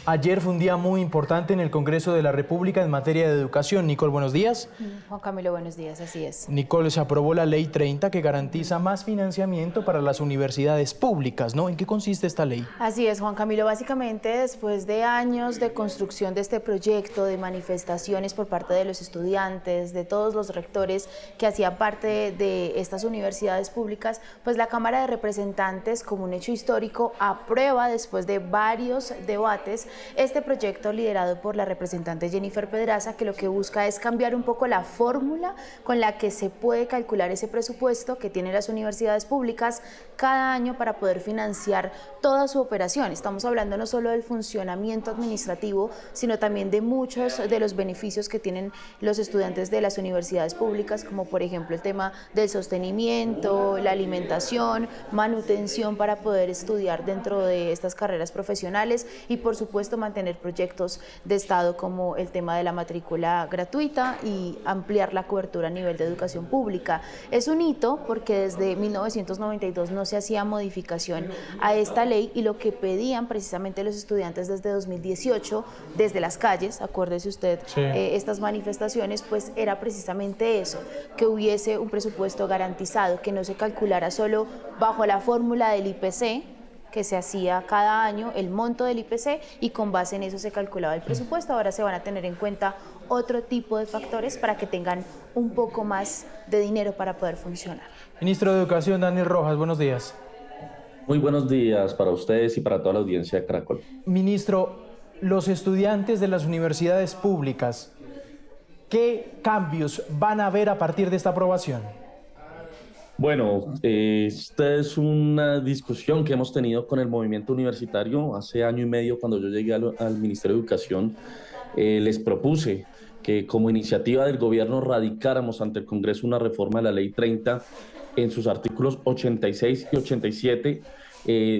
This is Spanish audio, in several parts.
Ayer fue un día muy importante en el Congreso de la República en materia de educación. Nicole, buenos días. Juan Camilo, buenos días, así es. Nicole, se aprobó la Ley 30 que garantiza más financiamiento para las universidades públicas, ¿no? ¿En qué consiste esta ley? Así es, Juan Camilo. Básicamente, después de años de construcción de este proyecto, de manifestaciones por parte de los estudiantes, de todos los rectores que hacían parte de estas universidades públicas, pues la Cámara de Representantes, como un hecho histórico, aprueba después de varios debates este proyecto liderado por la representante Jennifer Pedraza, que lo que busca es cambiar un poco la fórmula con la que se puede calcular ese presupuesto que tienen las universidades públicas cada año para poder financiar toda su operación. Estamos hablando no solo del funcionamiento administrativo, sino también de muchos de los beneficios que tienen los estudiantes de las universidades públicas, como por ejemplo el tema del sostenimiento, la alimentación, manutención para poder estudiar dentro de estas carreras profesionales y por supuesto mantener proyectos de Estado como el tema de la matrícula gratuita y ampliar la cobertura a nivel de educación pública. Es un hito porque desde 1992 no se hacía modificación a esta ley y lo que pedían precisamente los estudiantes desde 2018, desde las calles, acuérdese usted, Sí. Estas manifestaciones, pues era precisamente eso, que hubiese un presupuesto garantizado, que no se calculara solo bajo la fórmula del IPC, que se hacía cada año el monto del IPC y con base en eso se calculaba el presupuesto. Ahora se van a tener en cuenta otro tipo de factores para que tengan un poco más de dinero para poder funcionar. Ministro de Educación, Daniel Rojas, buenos días. Muy buenos días para ustedes y para toda la audiencia de Caracol. Ministro, los estudiantes de las universidades públicas, ¿qué cambios van a haber a partir de esta aprobación? Bueno, esta es una discusión que hemos tenido con el movimiento universitario. Hace año y medio, cuando yo llegué al Ministerio de Educación, les propuse que como iniciativa del gobierno radicáramos ante el Congreso una reforma de la Ley 30 en sus artículos 86 y 87,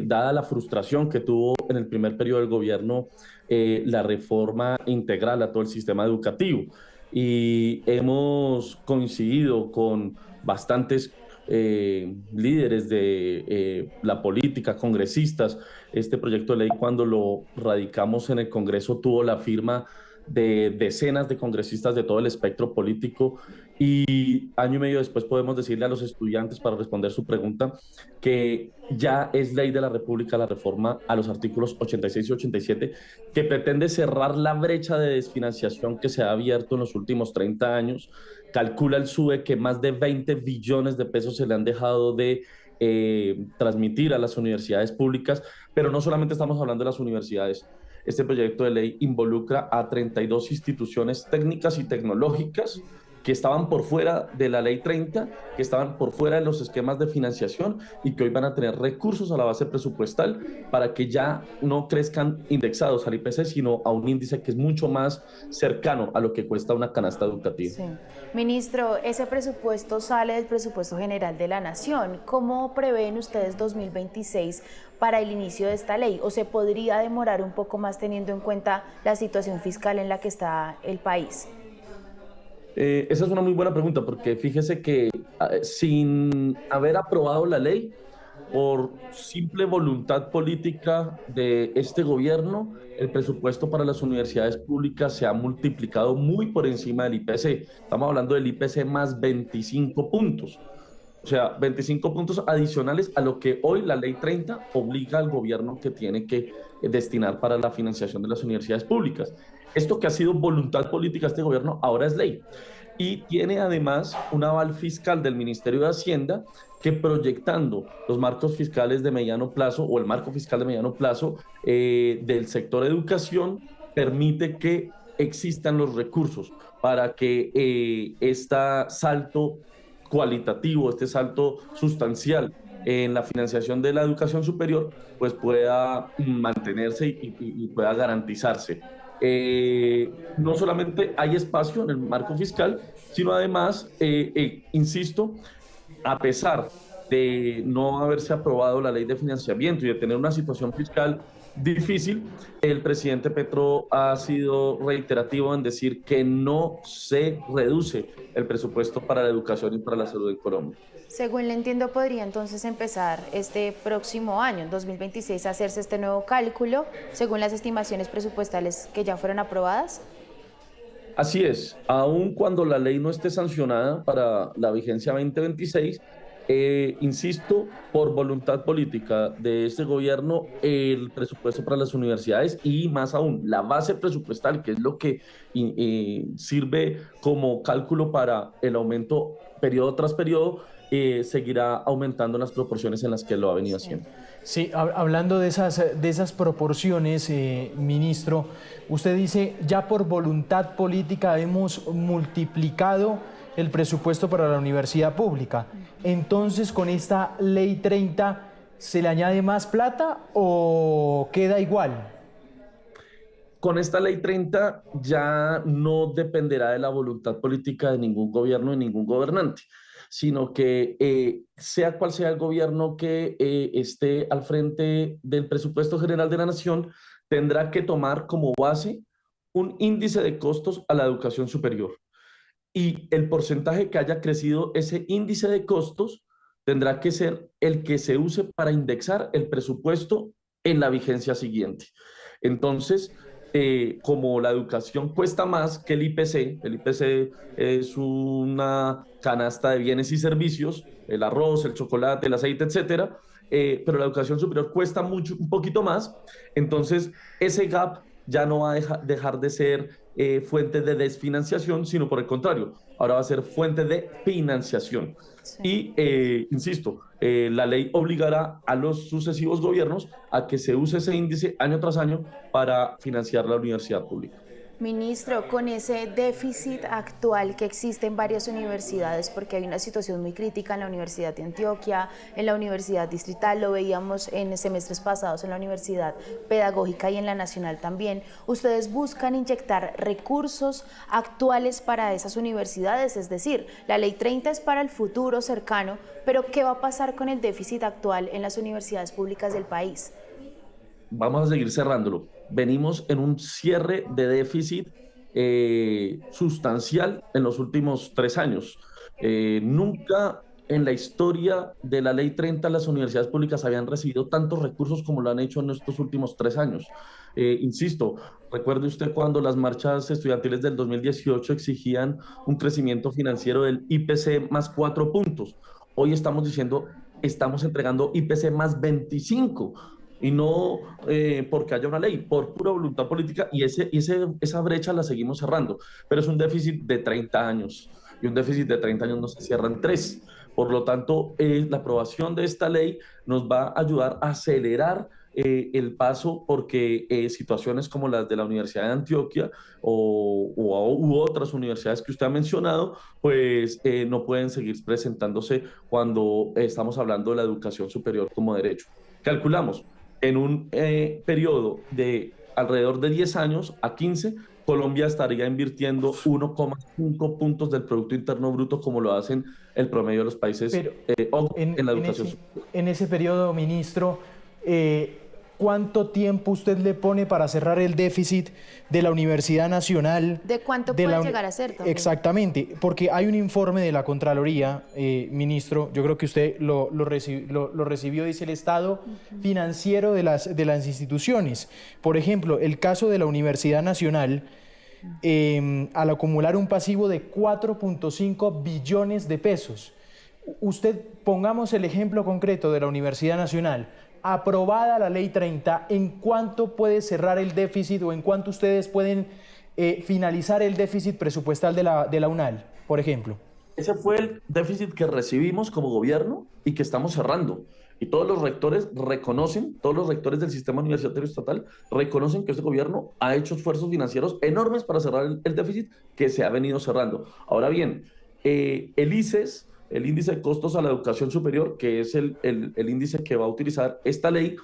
dada la frustración que tuvo en el primer periodo del gobierno la reforma integral a todo el sistema educativo. Y hemos coincidido con bastantes líderes de la política, congresistas. Este proyecto de ley, cuando lo radicamos en el Congreso, tuvo la firma de decenas de congresistas de todo el espectro político y año y medio después podemos decirle a los estudiantes, para responder su pregunta, que ya es ley de la República la reforma a los artículos 86 y 87, que pretende cerrar la brecha de desfinanciación que se ha abierto en los últimos 30 años. Calcula el SUBE que más de 20 billones de pesos se le han dejado de transmitir a las universidades públicas, pero no solamente estamos hablando de las universidades. Este proyecto de ley involucra a 32 instituciones técnicas y tecnológicas que estaban por fuera de la Ley 30, que estaban por fuera de los esquemas de financiación y que hoy van a tener recursos a la base presupuestal para que ya no crezcan indexados al IPC, sino a un índice que es mucho más cercano a lo que cuesta una canasta educativa. Sí. Ministro, ese presupuesto sale del presupuesto general de la Nación. ¿Cómo prevén ustedes 2026 para el inicio de esta ley? ¿O se podría demorar un poco más teniendo en cuenta la situación fiscal en la que está el país? Esa es una muy buena pregunta, porque fíjese que sin haber aprobado la ley, por simple voluntad política de este gobierno, el presupuesto para las universidades públicas se ha multiplicado muy por encima del IPC. Estamos hablando del IPC más 25 puntos. O sea, 25 puntos adicionales a lo que hoy la Ley 30 obliga al gobierno que tiene que destinar para la financiación de las universidades públicas. Esto que ha sido voluntad política de este gobierno ahora es ley. Y tiene además un aval fiscal del Ministerio de Hacienda que, proyectando los marcos fiscales de mediano plazo o el marco fiscal de mediano plazo del sector educación, permite que existan los recursos para que este salto cualitativo, este salto sustancial en la financiación de la educación superior, pues pueda mantenerse y pueda garantizarse. No solamente hay espacio en el marco fiscal, sino además, insisto, a pesar de no haberse aprobado la ley de financiamiento y de tener una situación fiscal difícil, el presidente Petro ha sido reiterativo en decir que no se reduce el presupuesto para la educación y para la salud en Colombia. Según le entiendo, podría entonces empezar este próximo año, en 2026, a hacerse este nuevo cálculo, según las estimaciones presupuestales que ya fueron aprobadas. Así es, aun cuando la ley no esté sancionada para la vigencia 2026, insisto, por voluntad política de este gobierno, el presupuesto para las universidades y más aún la base presupuestal, que es lo que sirve como cálculo para el aumento periodo tras periodo, seguirá aumentando en las proporciones en las que lo ha venido haciendo. Sí, hablando de esas proporciones, ministro, usted dice, ya por voluntad política hemos multiplicado el presupuesto para la universidad pública. Entonces, ¿con esta ley 30 se le añade más plata o queda igual? Con esta ley 30 ya no dependerá de la voluntad política de ningún gobierno, de ningún gobernante, sino que sea cual sea el gobierno que esté al frente del presupuesto general de la nación, tendrá que tomar como base un índice de costos a la educación superior. Y el porcentaje que haya crecido ese índice de costos tendrá que ser el que se use para indexar el presupuesto en la vigencia siguiente. Entonces, como la educación cuesta más que el IPC es una canasta de bienes y servicios, el arroz, el chocolate, el aceite, etcétera, pero la educación superior cuesta mucho, un poquito más, entonces ese gap ya no va a dejar de ser fuente de desfinanciación, sino por el contrario, ahora va a ser fuente de financiación. Sí. Y, insisto, la ley obligará a los sucesivos gobiernos a que se use ese índice año tras año para financiar la universidad pública. Ministro, con ese déficit actual que existe en varias universidades, porque hay una situación muy crítica en la Universidad de Antioquia, en la Universidad Distrital, lo veíamos en semestres pasados en la Universidad Pedagógica y en la Nacional también, ¿ustedes buscan inyectar recursos actuales para esas universidades? Es decir, la Ley 30 es para el futuro cercano, pero ¿qué va a pasar con el déficit actual en las universidades públicas del país? Vamos a seguir cerrándolo. Venimos en un cierre de déficit sustancial en los últimos 3 años. Nunca en la historia de la Ley 30 las universidades públicas habían recibido tantos recursos como lo han hecho en estos últimos 3 años. Insisto, recuerde usted cuando las marchas estudiantiles del 2018 exigían un crecimiento financiero del IPC más 4 puntos. Hoy estamos diciendo, estamos entregando IPC más 25. Y no porque haya una ley, por pura voluntad política, y esa brecha la seguimos cerrando. Pero es un déficit de 30 años, y un déficit de 30 años no se cierra en 3. Por lo tanto, la aprobación de esta ley nos va a ayudar a acelerar el paso, porque situaciones como las de la Universidad de Antioquia u otras universidades que usted ha mencionado, pues no pueden seguir presentándose cuando estamos hablando de la educación superior como derecho. Calculamos en un periodo de alrededor de 10 años a 15, Colombia estaría invirtiendo 1,5 puntos del Producto Interno Bruto, como lo hacen el promedio de los países en la educación superior. En ese periodo, ministro, ¿cuánto tiempo usted le pone para cerrar el déficit de la Universidad Nacional? ¿De cuánto puede llegar a ser también? Exactamente, porque hay un informe de la Contraloría, ministro, yo creo que usted lo recibió, dice el estado financiero de las instituciones. Por ejemplo, el caso de la Universidad Nacional, al acumular un pasivo de 4.5 billones de pesos. Usted, pongamos el ejemplo concreto de la Universidad Nacional. Aprobada la Ley 30, ¿en cuánto puede cerrar el déficit o en cuánto ustedes pueden finalizar el déficit presupuestal de la UNAL, por ejemplo? Ese fue el déficit que recibimos como gobierno y que estamos cerrando. Y todos los rectores del sistema universitario estatal reconocen que este gobierno ha hecho esfuerzos financieros enormes para cerrar el déficit que se ha venido cerrando. Ahora bien, el ICES, el índice de costos a la educación superior, que es el índice que va a utilizar esta ley,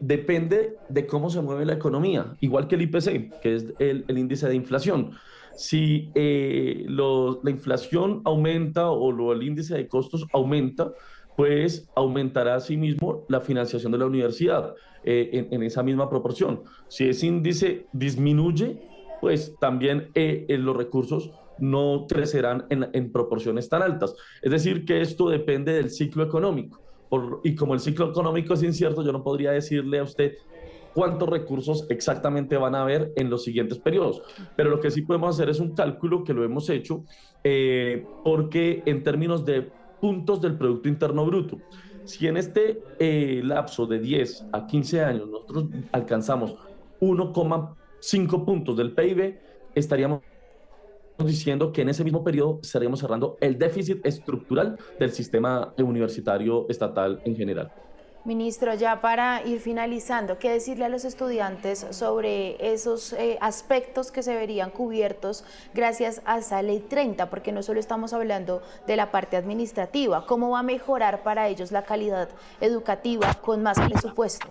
depende de cómo se mueve la economía, igual que el IPC, que es el índice de inflación. Si la inflación aumenta o el índice de costos aumenta, pues aumentará asimismo la financiación de la universidad en esa misma proporción. Si ese índice disminuye, pues también los recursos no crecerán en proporciones tan altas. Es decir, que esto depende del ciclo económico. Y como el ciclo económico es incierto, yo no podría decirle a usted cuántos recursos exactamente van a haber en los siguientes periodos. Pero lo que sí podemos hacer es un cálculo que lo hemos hecho porque en términos de puntos del Producto Interno Bruto, si en este lapso de 10 a 15 años nosotros alcanzamos 1,5 puntos del PIB, estaríamos diciendo que en ese mismo periodo estaríamos cerrando el déficit estructural del sistema universitario estatal en general. Ministro, ya para ir finalizando, ¿qué decirle a los estudiantes sobre esos aspectos que se verían cubiertos gracias a esa Ley 30? Porque no solo estamos hablando de la parte administrativa, ¿cómo va a mejorar para ellos la calidad educativa con más presupuesto?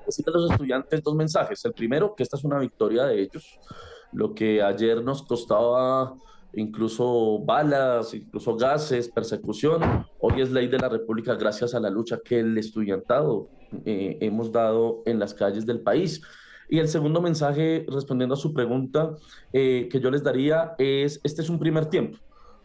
Decirle a los estudiantes dos mensajes. El primero, que esta es una victoria de ellos. Lo que ayer nos costaba incluso balas, incluso gases, persecución, hoy es ley de la República gracias a la lucha que el estudiantado hemos dado en las calles del país. Y el segundo mensaje, respondiendo a su pregunta, que yo les daría es, este es un primer tiempo.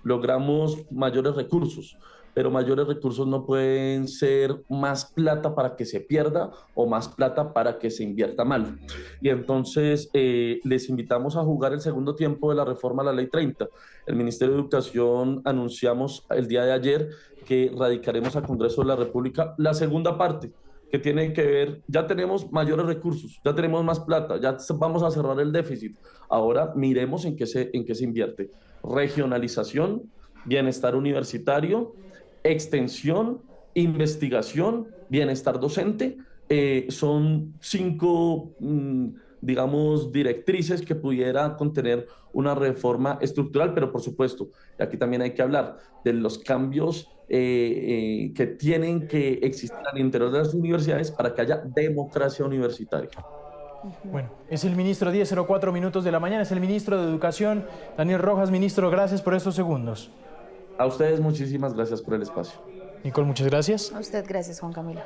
Logramos mayores recursos, pero mayores recursos no pueden ser más plata para que se pierda o más plata para que se invierta mal. Y entonces les invitamos a jugar el segundo tiempo de la reforma a la Ley 30. El Ministerio de Educación anunciamos el día de ayer que radicaremos al Congreso de la República la segunda parte, que tiene que ver, ya tenemos mayores recursos, ya tenemos más plata, ya vamos a cerrar el déficit. Ahora miremos en qué se invierte. Regionalización, bienestar universitario, extensión, investigación, bienestar docente, son 5, digamos, directrices que pudiera contener una reforma estructural, pero por supuesto, aquí también hay que hablar de los cambios que tienen que existir al interior de las universidades para que haya democracia universitaria. Bueno, es el ministro 10:04 minutos de la mañana, es el ministro de Educación, Daniel Rojas. Ministro, gracias por estos segundos. A ustedes muchísimas gracias por el espacio. Nicole, muchas gracias. A usted, gracias, Juan Camilo.